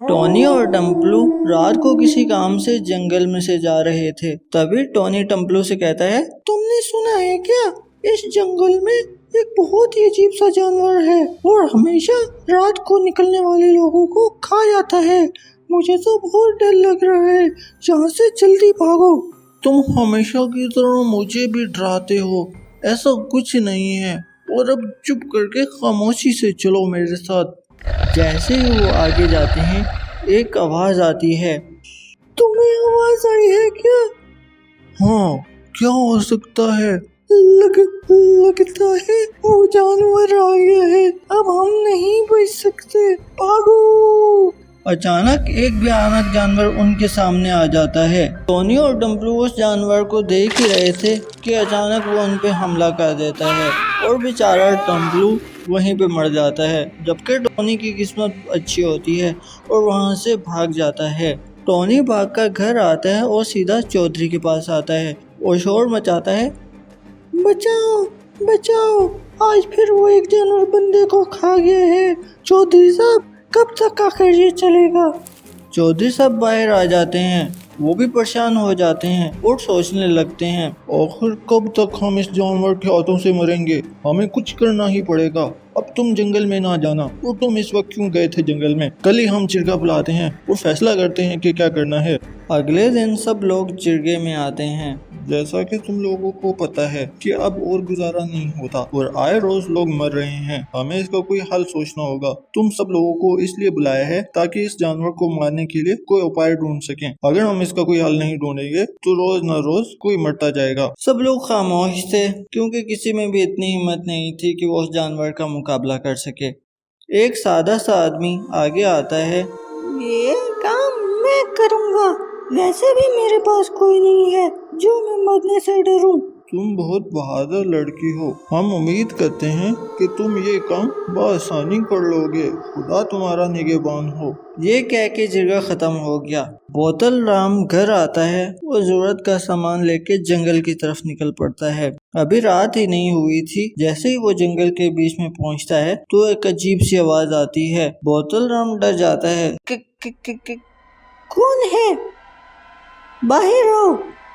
Tony اور ٹمپلو رات کو کسی کام سے جنگل میں سے جا رہے تھے۔ تبھی ٹونی ٹمپلو سے کہتا ہے، تم نے سنا ہے کیا؟ اس جنگل میں ایک بہت ہی عجیب سا جانور ہے اور ہمیشہ رات کو نکلنے والے لوگوں کو کھا جاتا ہے۔ مجھے تو بہت ڈر لگ رہا ہے، یہاں سے جلدی بھاگو۔ تم ہمیشہ کی طرح مجھے بھی ڈراتے ہو، ایسا کچھ نہیں ہے، اور اب چپ کر کے خاموشی سے چلو میرے ساتھ۔ جیسے ہی وہ آگے جاتے ہیں ایک آواز آتی ہے، تمہیں آواز آئی ہے کیا؟ ہاں، کیا ہو سکتا ہے؟ لگتا ہے وہ جانور آ گیا ہے، اب ہم نہیں بچ سکتے، بھاگو۔ اچانک ایک بھیانک جانور ان کے سامنے آ جاتا ہے۔ ٹونی اور ٹمپلو اس جانور کو دیکھ ہی رہے تھے کہ اچانک وہ ان پہ حملہ کر دیتا ہے اور بیچارہ ٹمپلو وہیں پہ مر جاتا ہے، جبکہ ٹونی کی قسمت اچھی ہوتی ہے اور وہاں سے بھاگ جاتا ہے۔ ٹونی بھاگ کر گھر آتا ہے اور سیدھا چودھری کے پاس آتا ہے اور شور مچاتا ہے، بچاؤ بچاؤ، آج پھر وہ ایک جانور بندے کو کھا گیا ہے، چودھری صاحب کب تک آخر یہ چلے گا؟ چودھری صاحب باہر آ جاتے ہیں، وہ بھی پریشان ہو جاتے ہیں اور سوچنے لگتے ہیں، آخر کب تک ہم اس جانور کے ہاتھوں سے مریں گے؟ ہمیں کچھ کرنا ہی پڑے گا۔ اب تم جنگل میں نہ جانا، اور تم اس وقت کیوں گئے تھے جنگل میں؟ کل ہی ہم چرگا بلاتے ہیں اور فیصلہ کرتے ہیں کہ کیا کرنا ہے۔ اگلے دن سب لوگ چرگے میں آتے ہیں۔ جیسا کہ تم لوگوں کو پتا ہے کہ اب اور گزارا نہیں ہوتا اور آئے روز لوگ مر رہے ہیں، ہمیں اس کا کوئی حل سوچنا ہوگا۔ تم سب لوگوں کو اس لیے بلایا ہے تاکہ اس جانور کو مارنے کے لیے کوئی اپائے ڈھونڈ سکیں۔ اگر ہم اس کا کوئی حل نہیں ڈھونڈیں گے تو روز نہ روز کوئی مرتا جائے گا۔ سب لوگ خاموش تھے کیونکہ کسی میں بھی اتنی ہمت نہیں تھی کہ وہ اس جانور کا مقابلہ کر سکے۔ ایک سادہ سا آدمی آگے آتا ہے، یہ کام میں کروں گا، ویسے بھی میرے پاس کوئی نہیں ہے جو میں مرنے سے ڈروں۔ تم بہت بہادر لڑکی ہو، ہم امید کرتے ہیں کہ تم یہ کام بآسانی کر لو گے، خدا تمہارا نگہبان ہو۔ یہ کہہ کے جرگہ ختم ہو گیا۔ بوتل رام گھر آتا ہے، وہ ضرورت کا سامان لے کے جنگل کی طرف نکل پڑتا ہے۔ ابھی رات ہی نہیں ہوئی تھی، جیسے ہی وہ جنگل کے بیچ میں پہنچتا ہے تو ایک عجیب سی آواز آتی ہے۔ بوتل رام ڈر جاتا ہے، کون ہے؟ باہر آؤ،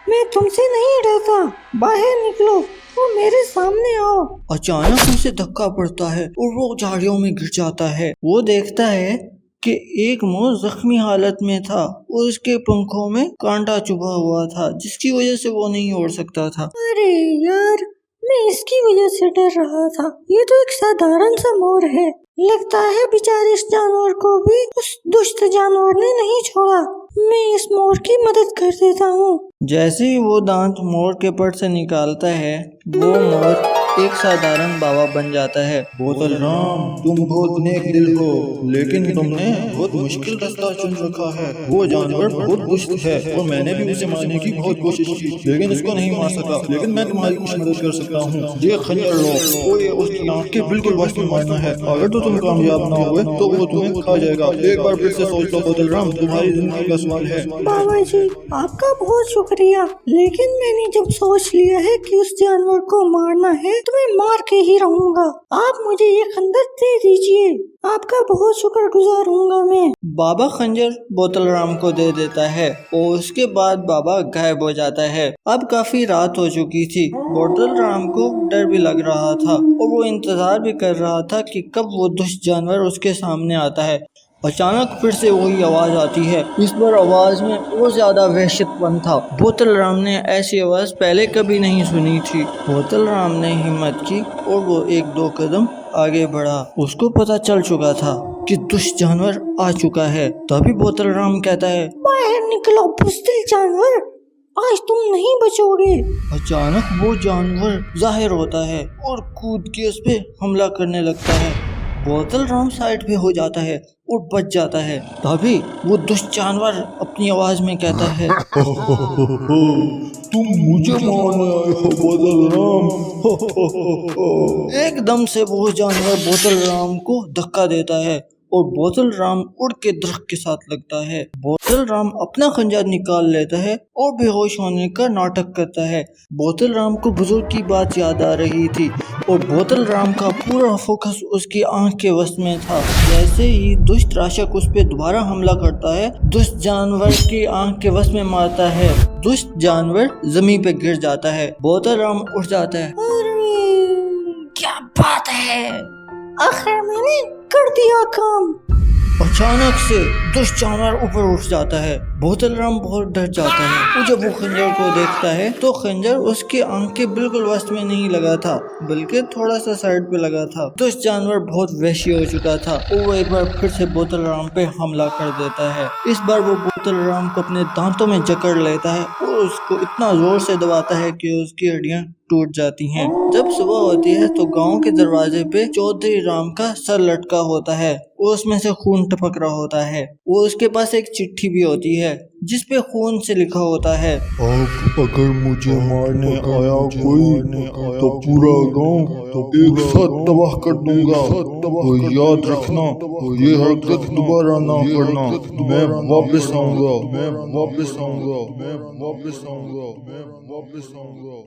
میں تم سے نہیں ڈرتا، باہر نکلو اور میرے سامنے آؤ۔ اچانک اسے دھکا پڑتا ہے اور وہ جھاڑیوں میں گر جاتا ہے۔ وہ دیکھتا ہے کہ ایک مور زخمی حالت میں تھا اور اس کے پنکھوں میں کانٹا چبھا ہوا تھا، جس کی وجہ سے وہ نہیں اڑ سکتا تھا۔ ارے یار، میں اس کی وجہ سے ڈر رہا تھا، یہ تو ایک سادھارن سا مور ہے، لگتا ہے بیچارے اس جانور کو بھی اس دشت جانور نے نہیں چھوڑا، میں اس مور کی مدد کر دیتا ہوں۔ جیسے ہی وہ دانت مور کے پٹ سے نکالتا ہے، وہ مور ایک سادھارن بابا بن جاتا ہے۔ بوتل رام، تم بہت نیک دل ہو، لیکن تم نے بہت مشکل راستہ چن رکھا ہے۔ وہ جانور بہت دشت ہے اور میں نے بھی اسے مارنے کی بہت کوشش کی، لیکن اس کو نہیں مار سکا، لیکن میں تمہاری کچھ مدد کر سکتا ہوں۔ یہ خنجر لو، وہ یہ اس کی آنکھ کے بالکل وش میں مارنا ہے، اگر تو تم کامیاب نہ ہوئے تو وہ تمہیں کھا جائے گا۔ ایک بار پھر سے سوچ لو بوتل رام، تمہاری زندگی کا سوال ہے۔ بابا جی، آپ کا بہت شکریہ، لیکن میں نے جب سوچ لیا ہے کہ اس جانور کو مارنا ہے تو میں مار کے ہی رہوں گا۔ آپ مجھے یہ خنجر دے دیجئے، آپ کا بہت شکر گزار ہوں گا میں۔ بابا خنجر بوتل رام کو دے دیتا ہے اور اس کے بعد بابا غائب ہو جاتا ہے۔ اب کافی رات ہو چکی تھی، بوتل رام کو ڈر بھی لگ رہا تھا اور وہ انتظار بھی کر رہا تھا کہ کب وہ دشت جانور اس کے سامنے آتا ہے۔ اچانک پھر سے وہی آواز آتی ہے، اس بار آواز میں اور زیادہ وحشت پن تھا۔ بوتل رام نے ایسی آواز پہلے کبھی نہیں سنی تھی۔ بوتل رام نے ہمت کی اور وہ ایک دو قدم آگے بڑھا۔ اس کو پتہ چل چکا تھا کہ دشت جانور آ چکا ہے۔ تبھی بوتل رام کہتا ہے، باہر نکلو بزدل جانور، آج تم نہیں بچو گے۔ اچانک وہ جانور ظاہر ہوتا ہے اور کود کے اس پہ حملہ کرنے لگتا ہے۔ بوتل رام سائڈ پہ ہو جاتا ہے اور بچ جاتا ہے۔ تبھی وہ دشت جانور اپنی آواز میں کہتا ہے، تم مجھے مارنے آئے ہو بوتل رام۔ ایک دم سے وہ جانور بوتل رام کو دھکا دیتا ہے اور بوتل رام اڑ کے درخت کے ساتھ لگتا ہے۔ بوتل رام اپنا خنجر نکال لیتا ہے اور بے ہوش ہونے کا ناٹک کرتا ہے۔ بوتل رام کو بزرگ کی بات یاد آ رہی تھی اور بوتل رام کا پورا فوکس اس کی آنکھ کے وسط میں تھا۔ جیسے ہی دشت راشک اس پہ دوبارہ حملہ کرتا ہے، دشت جانور کی آنکھ کے وسط میں مارتا ہے۔ دشت جانور زمین پہ گر جاتا ہے۔ بوتل رام اٹھ جاتا ہے۔ کیا بات ہے، آخر میں نے کر دیا کام۔ اچانک سے دشت جانور اوپر اٹھ جاتا ہے۔ بوتل رام بہت ڈر جاتا ہے اور جب وہ خنجر کو دیکھتا ہے تو خنجر اس کی آنکھ کے بالکل وسط میں نہیں لگا تھا بلکہ تھوڑا سا سائڈ پہ لگا تھا۔ دشت جانور بہت وحشی ہو چکا تھا اور وہ ایک بار پھر سے بوتل رام پہ حملہ کر دیتا ہے۔ اس بار وہ بوتل رام کو اپنے دانتوں میں جکڑ لیتا ہے اور اس کو اتنا زور سے دباتا ہے کہ اس کی ہڈیاں ٹوٹ جاتی ہیں۔ جب صبح ہوتی ہے تو گاؤں کے دروازے پہ چودھری رام کا سر لٹکا ہوتا ہے اور اس میں سے خون ٹپک رہا ہوتا ہے۔ وہ اس کے پاس ایک چٹھی بھی ہوتی ہے جس پہ خون سے لکھا ہوتا ہے، اب اگر مجھے مارنے آیا کوئی تو پورا گاؤں ایک ساتھ تباہ کر دوں گا، اور یاد رکھنا یہ حرکت دوبارہ نہ کرنا، میں واپس آؤں گا۔